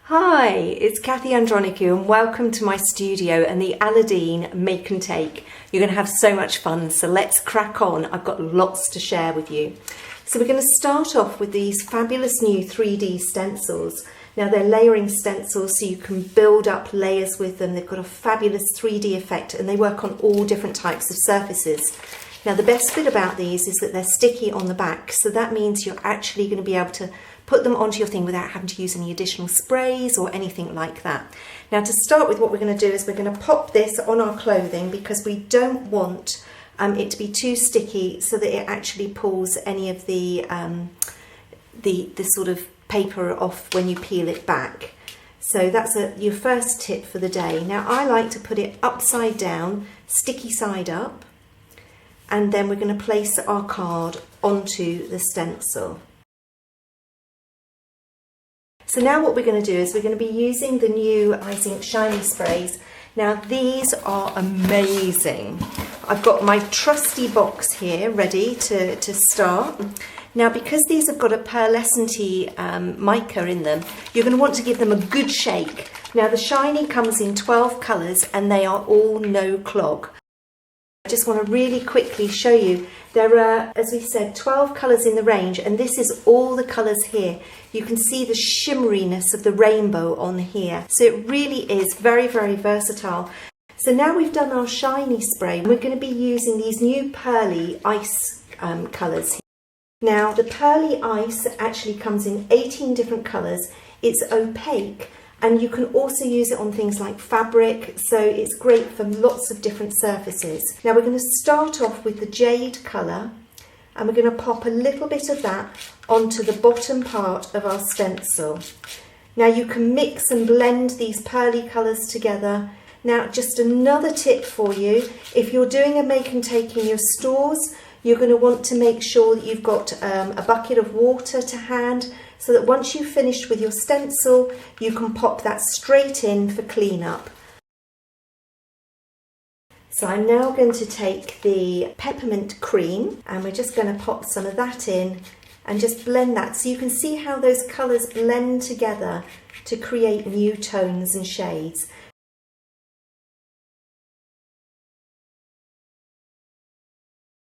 Hi, it's Kathy Andronicu and welcome to my studio and the Aladine Make and Take. You're going to have so much fun, so let's crack on. I've got lots to share with you. So we're going to start off with these fabulous new 3D stencils. Now they're layering stencils so you can build up layers with them. They've got a fabulous 3D effect and they work on all different types of surfaces. Now the best bit about these is that they're sticky on the back, so that means you're actually going to be able to put them onto your thing without having to use any additional sprays or anything like that. Now to start with, what we're going to do is we're going to pop this on our clothing because we don't want it to be too sticky so that it actually pulls any of the sort of paper off when you peel it back. So that's your first tip for the day. Now I like to put it upside down, sticky side up, and then we're going to place our card onto the stencil. So now what we're going to do is we're going to be using the new IZINK shiny sprays. Now these are amazing. I've got my trusty box here ready to start. Now because these have got a pearlescent-y mica in them, you're going to want to give them a good shake. Now the shiny comes in 12 colours and they are all no clog. I just want to really quickly show you, there are, as we said, 12 colours in the range, and this is all the colours here. You can see the shimmeriness of the rainbow on here. So it really is very, very versatile. So now we've done our shiny spray, we're going to be using these new Pearly ice colours here. Now the Pearly ice actually comes in 18 different colours. It's opaque. And you can also use it on things like fabric, so it's great for lots of different surfaces. Now we're going to start off with the jade colour, and we're going to pop a little bit of that onto the bottom part of our stencil. Now you can mix and blend these pearly colours together. Now just another tip for you, if you're doing a make and take in your stores, you're going to want to make sure that you've got a bucket of water to hand, so that once you've finished with your stencil, you can pop that straight in for cleanup. So I'm now going to take the peppermint cream and we're just going to pop some of that in and just blend that so you can see how those colours blend together to create new tones and shades.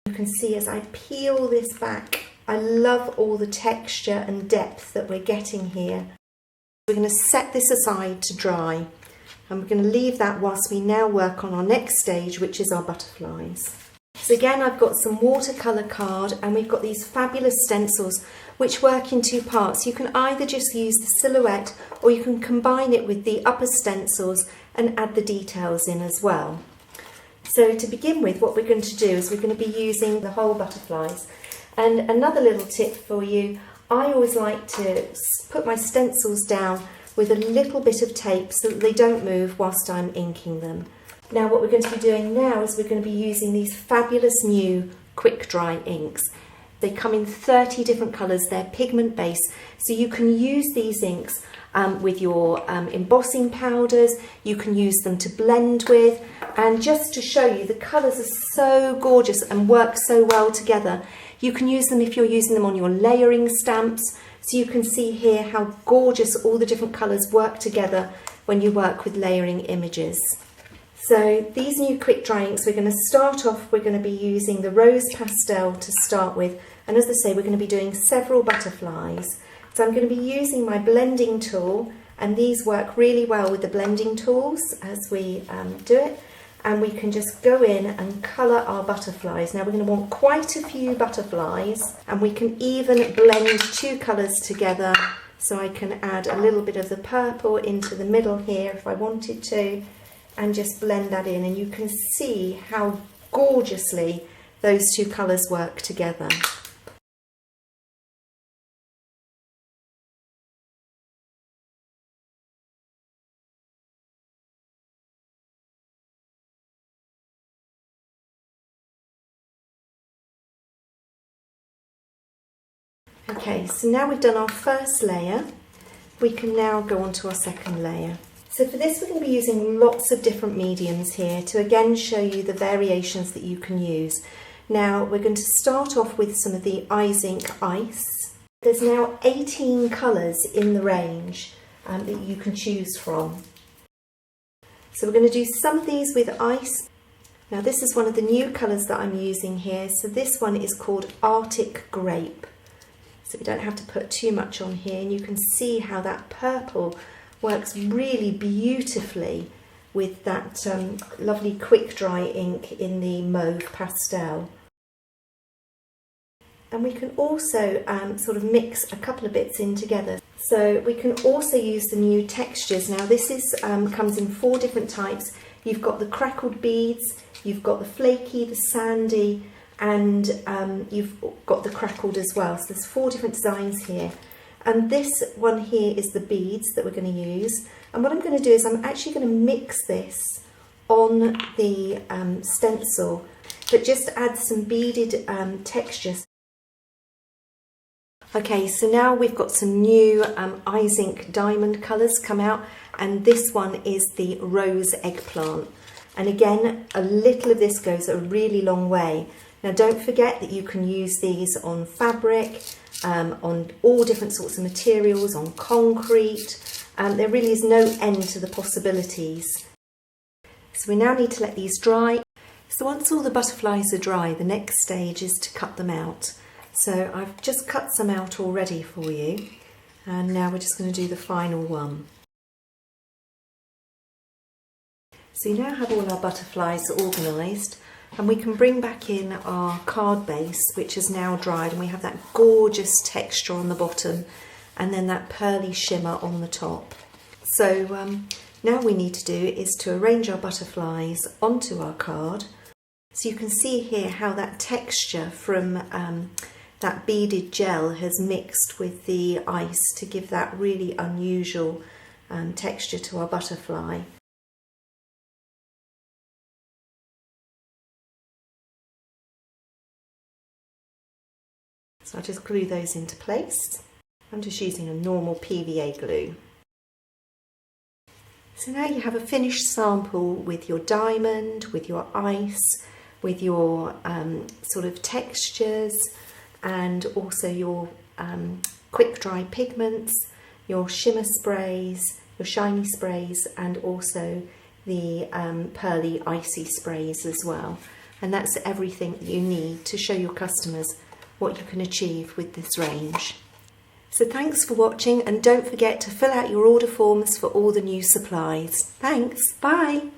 You can see as I peel this back, I love all the texture and depth that we're getting here. We're going to set this aside to dry, and we're going to leave that whilst we now work on our next stage, which is our butterflies. So again, I've got some watercolour card and we've got these fabulous stencils which work in two parts. You can either just use the silhouette or you can combine it with the upper stencils and add the details in as well. So to begin with, what we're going to do is we're going to be using the whole butterflies. And another little tip for you, I always like to put my stencils down with a little bit of tape so that they don't move whilst I'm inking them. Now what we're going to be doing now is we're going to be using these fabulous new quick dry inks. They come in 30 different colours, they're pigment based, so you can use these inks with your embossing powders, you can use them to blend with, and just to show you, the colours are so gorgeous and work so well together. You can use them if you're using them on your layering stamps, so you can see here how gorgeous all the different colours work together when you work with layering images. So these new quick dry inks, we're going to start off, we're going to be using the Rose Pastel to start with, and as I say, we're going to be doing several butterflies. So I'm going to be using my blending tool, and these work really well with the blending tools as we do it. And we can just go in and colour our butterflies. Now we're going to want quite a few butterflies, and we can even blend two colours together. So I can add a little bit of the purple into the middle here if I wanted to, and just blend that in, and you can see how gorgeously those two colours work together. Okay, so now we've done our first layer, we can now go on to our second layer. So for this we're going to be using lots of different mediums here to again show you the variations that you can use. Now we're going to start off with some of the IZINK ice. There's now 18 colours in the range, that you can choose from. So we're going to do some of these with ice. Now this is one of the new colours that I'm using here. So this one is called Arctic Grape. So we don't have to put too much on here, and you can see how that purple works really beautifully with that lovely quick dry ink in the mauve pastel. And we can also sort of mix a couple of bits in together. So we can also use the new textures. Now this is comes in 4 different types. You've got the crackled beads, you've got the flaky, the sandy, and you've got the crackled as well. So there's 4 different designs here. And this one here is the beads that we're going to use. And what I'm going to do is I'm actually going to mix this on the stencil, but just add some beaded textures. Okay, so now we've got some new IZINK diamond colours come out, and this one is the rose eggplant. And again, a little of this goes a really long way. Now don't forget that you can use these on fabric, on all different sorts of materials, on concrete. There really is no end to the possibilities. So we now need to let these dry. So once all the butterflies are dry, the next stage is to cut them out. So I've just cut some out already for you, and now we're just going to do the final one. So you now have all our butterflies organised, and we can bring back in our card base, which is now dried, and we have that gorgeous texture on the bottom and then that pearly shimmer on the top. So now we need to do is to arrange our butterflies onto our card. So you can see here how that texture from that beaded gel has mixed with the ice to give that really unusual texture to our butterfly. So I'll just glue those into place. I'm just using a normal PVA glue. So now you have a finished sample with your diamond, with your ice, with your sort of textures, and also your quick dry pigments, your shimmer sprays, your shiny sprays, and also the pearly icy sprays as well. And that's everything that you need to show your customers what you can achieve with this range. So thanks for watching, and don't forget to fill out your order forms for all the new supplies. Thanks, bye!